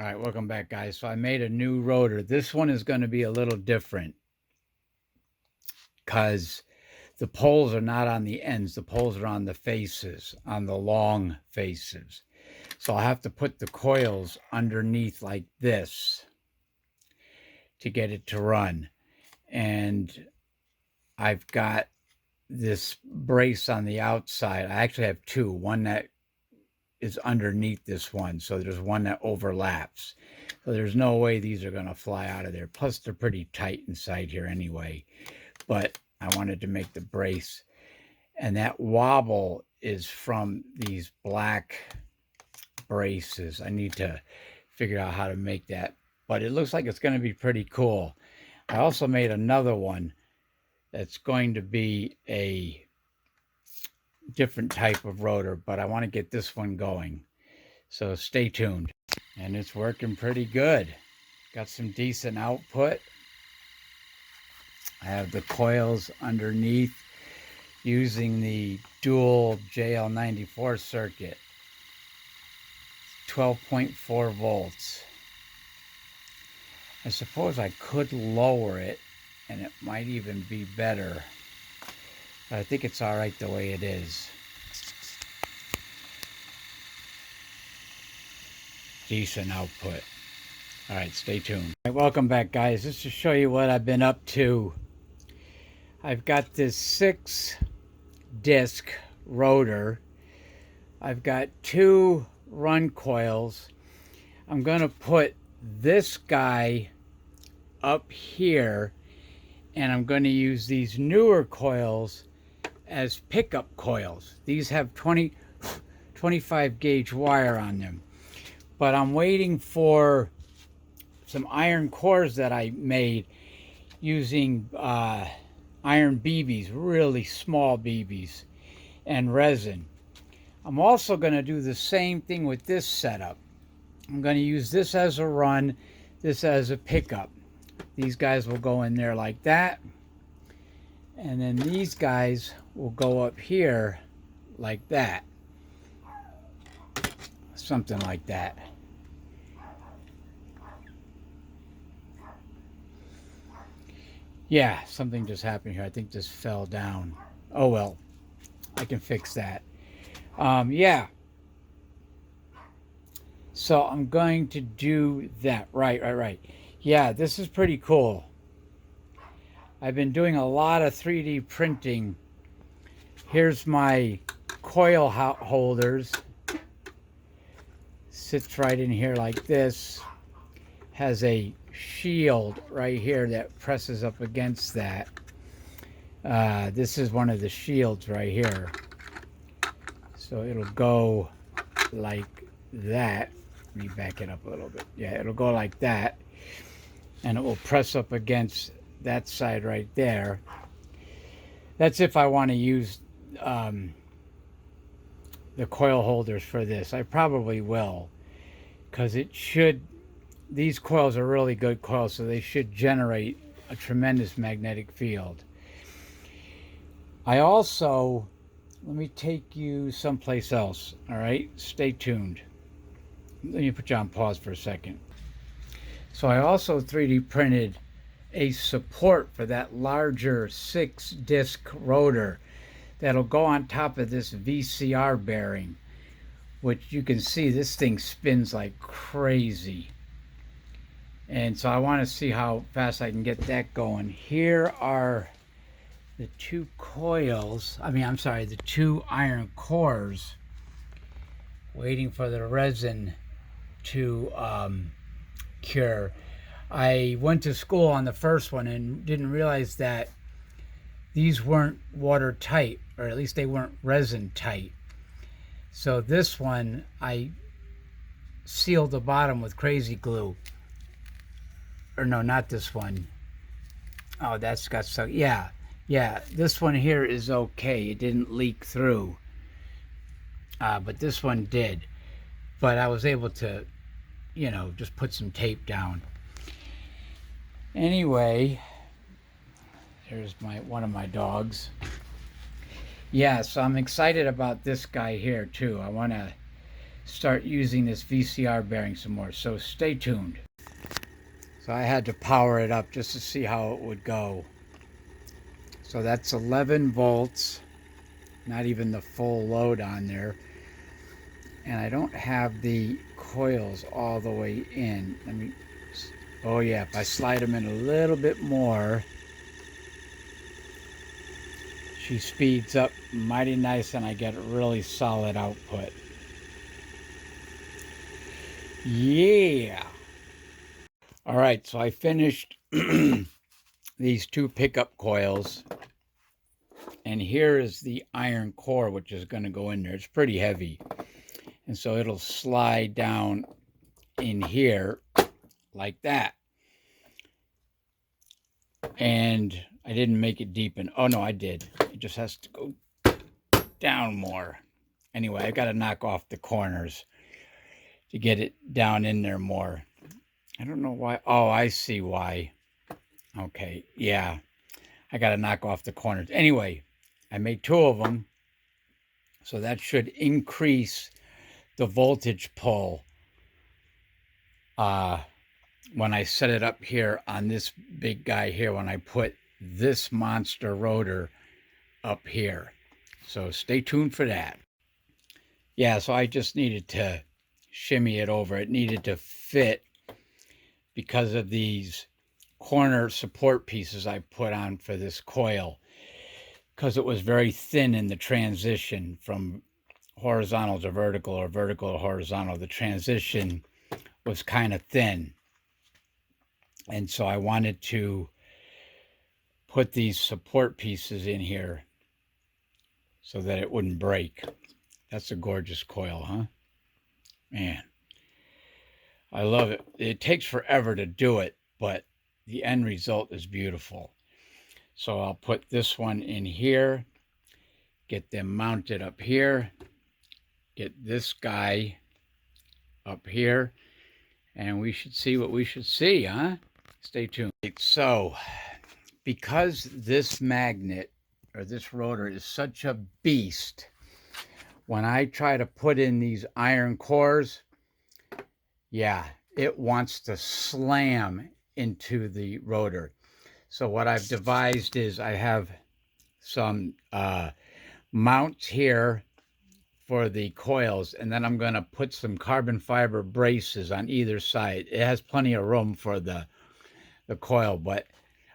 All right, welcome back, guys. So I made a new rotor. This one is going to be a little different because the poles are not on the ends. The poles are on the faces, on the long faces. So I'll have to put the coils underneath like this to get it to run. And I've got this brace on the outside. I actually have two, one that is underneath this one. So there's one that overlaps. So there's no way these are going to fly out of there. Plus, they're pretty tight inside here anyway. But I wanted to make the brace. And that wobble is from these black braces. I need to figure out how to make that. But it looks like it's going to be pretty cool. I also made another one that's going to be a different type of rotor, but I want to get this one going. So stay tuned. And it's working pretty good. Got some decent output. I have the coils underneath using the dual JL94 circuit. 12.4 volts. I suppose I could lower it and it might even be better. But I think it's all right the way it is. Decent output. All right, stay tuned. All right, welcome back, guys. Just to show you what I've been up to. I've got this 6-disc rotor. I've got 2 run coils. I'm going to put this guy up here, and I'm going to use these newer coils as pickup coils. These have 25 gauge wire on them. But I'm waiting for some iron cores that I made using iron BBs, really small BBs, and resin. I'm also going to do the same thing with this setup. I'm going to use this as a run, this as a pickup. These guys will go in there like that. And then these guys will go up here like that. Something like that. Yeah, something just happened here. I think this fell down. Oh well, I can fix that. Yeah. So I'm going to do that. Right. Yeah, this is pretty cool. I've been doing a lot of 3D printing. Here's my coil holders. Sits right in here like this. Has a shield right here that presses up against that. This is one of the shields right here. So it'll go like that. Let me back it up a little bit. Yeah, it'll go like that. And it will press up against that side right there. That's if I want to use the coil holders for this. I probably will, because it should, these coils are really good coils, so they should generate a tremendous magnetic field. I also, let me take you someplace else. All right, stay tuned. Let me put you on pause for a second. So I also 3D printed a support for that larger 6-disc rotor that'll go on top of this VCR bearing, which you can see this thing spins like crazy. And so I want to see how fast I can get that going. Here are the 2 coils. The 2 iron cores, waiting for the resin to cure. I went to school on the first one and didn't realize that these weren't watertight, or at least they weren't resin tight. So this one, I sealed the bottom with crazy glue. Or no, not this one. Oh, that's got so, yeah. This one here is okay. It didn't leak through. But this one did. But I was able to, just put some tape down. Anyway, there's one of my dogs. Yeah, so I'm excited about this guy here too. I want to start using this VCR bearing some more. So stay tuned. So I had to power it up just to see how it would go. So that's 11 volts, not even the full load on there. And I don't have the coils all the way in. Let me, oh yeah, if I slide them in a little bit more, she speeds up mighty nice and I get a really solid output. Yeah. All right, so I finished these two pickup coils. And here is the iron core, which is going to go in there. It's pretty heavy. And so it'll slide down in here like that. And I didn't make it deep. Oh, no, I did. It just has to go down more. Anyway, I got to knock off the corners to get it down in there more. I don't know why. Oh, I see why. Okay, yeah. I got to knock off the corners. Anyway, I made two of them. So that should increase the voltage pull when I set it up here on this big guy here, when I put this monster rotor up here. So stay tuned for that. Yeah, so I just needed to shimmy it over. It needed to fit because of these corner support pieces I put on for this coil, because it was very thin in the transition from horizontal to vertical or vertical to horizontal. The transition was kind of thin. And so I wanted to put these support pieces in here so that it wouldn't break. That's a gorgeous coil, huh? Man, I love it. It takes forever to do it, but the end result is beautiful. So I'll put this one in here, get them mounted up here, get this guy up here, and we should see what we should see, huh? Stay tuned. So, because this magnet or this rotor is such a beast, when I try to put in these iron cores, yeah, it wants to slam into the rotor. So what I've devised is I have some mounts here for the coils, and then I'm going to put some carbon fiber braces on either side. It has plenty of room for the coil, but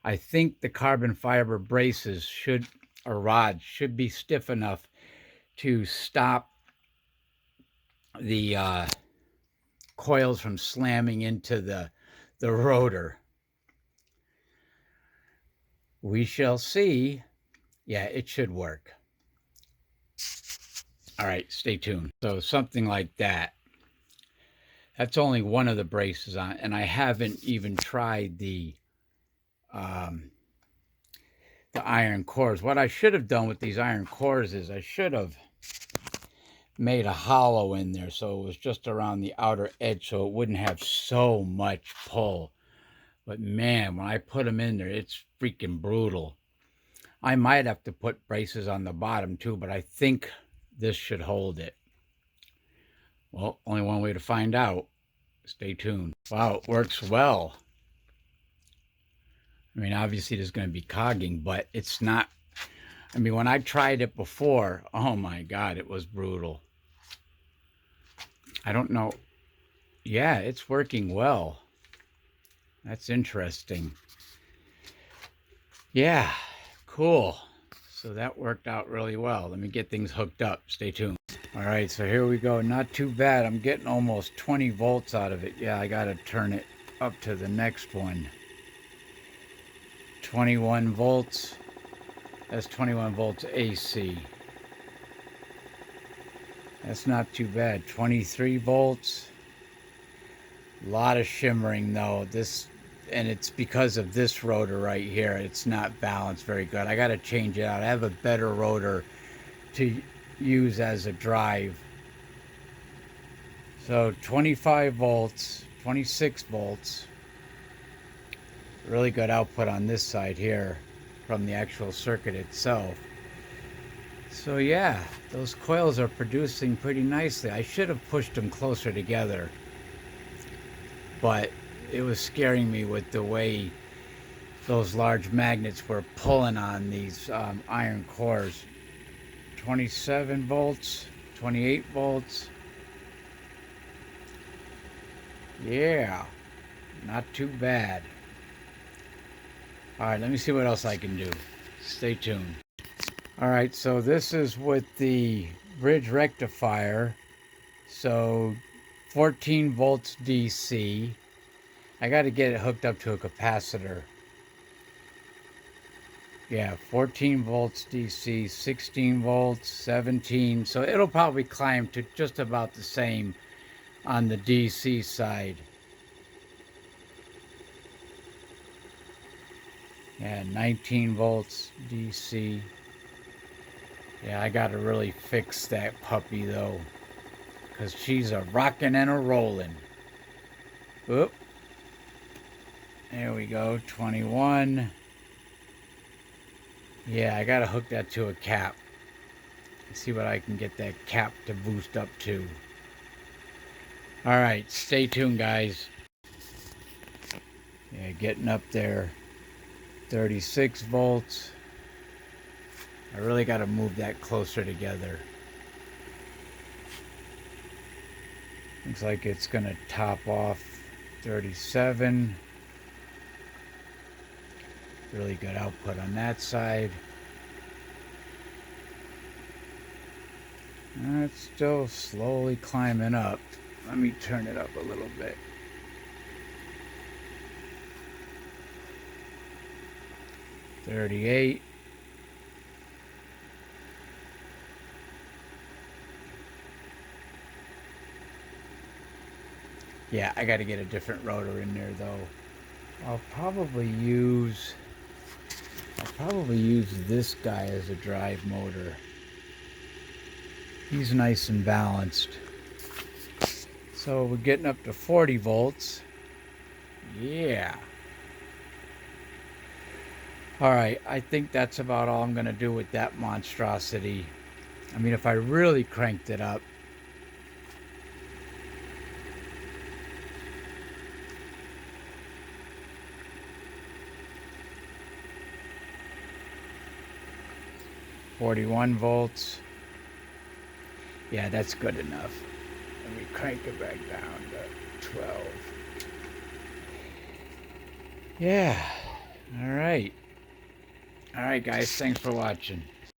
I think the carbon fiber braces should, or rods, should be stiff enough to stop the coils from slamming into the rotor. We shall see. Yeah, it should work. All right, stay tuned. So something like that. That's only one of the braces on, and I haven't even tried the iron cores. What I should have done with these iron cores is I should have made a hollow in there so it was just around the outer edge so it wouldn't have so much pull. But man, when I put them in there, it's freaking brutal. I might have to put braces on the bottom too, but I think this should hold it. Well, only one way to find out. Stay tuned. Wow, it works well. I mean, obviously there's going to be cogging, but it's not. I mean, when I tried it before, oh my God, it was brutal. I don't know. Yeah, it's working well. That's interesting. Yeah, cool. So that worked out really well. Let me get things hooked up. Stay tuned. All right, so here we go. Not too bad. I'm getting almost 20 volts out of it. Yeah, I got to turn it up to the next one. 21 volts. That's 21 volts AC. That's not too bad. 23 volts. A lot of shimmering though. And it's because of this rotor right here. It's not balanced very good. I got to change it out. I have a better rotor to use as a drive. So 25 volts, 26 volts. Really good output on this side here from the actual circuit itself. So yeah, those coils are producing pretty nicely. I should have pushed them closer together, but it was scaring me with the way those large magnets were pulling on these iron cores. 27 volts, 28 volts. Yeah, not too bad. All right, let me see what else I can do. Stay tuned. All right, so this is with the bridge rectifier. So 14 volts DC. I got to get it hooked up to a capacitor. Yeah, 14 volts DC, 16 volts, 17. So it'll probably climb to just about the same on the DC side. Yeah, 19 volts DC. Yeah, I got to really fix that puppy though, because she's a rocking and a rolling. Oop. There we go, 21. Yeah, I got to hook that to a cap. See what I can get that cap to boost up to. All right, stay tuned, guys. Yeah, getting up there. 36 volts. I really got to move that closer together. Looks like it's going to top off 37. Really good output on that side. It's still slowly climbing up. Let me turn it up a little bit. $38. Yeah, I got to get a different rotor in there though. I'll probably use this guy as a drive motor. He's nice and balanced. So we're getting up to 40 volts. Yeah. All right, I think that's about all I'm going to do with that monstrosity. I mean, if I really cranked it up, $41 volts. Yeah, that's good enough. Let me crank it back down to 12. Yeah. All right. All right, guys. Thanks for watching.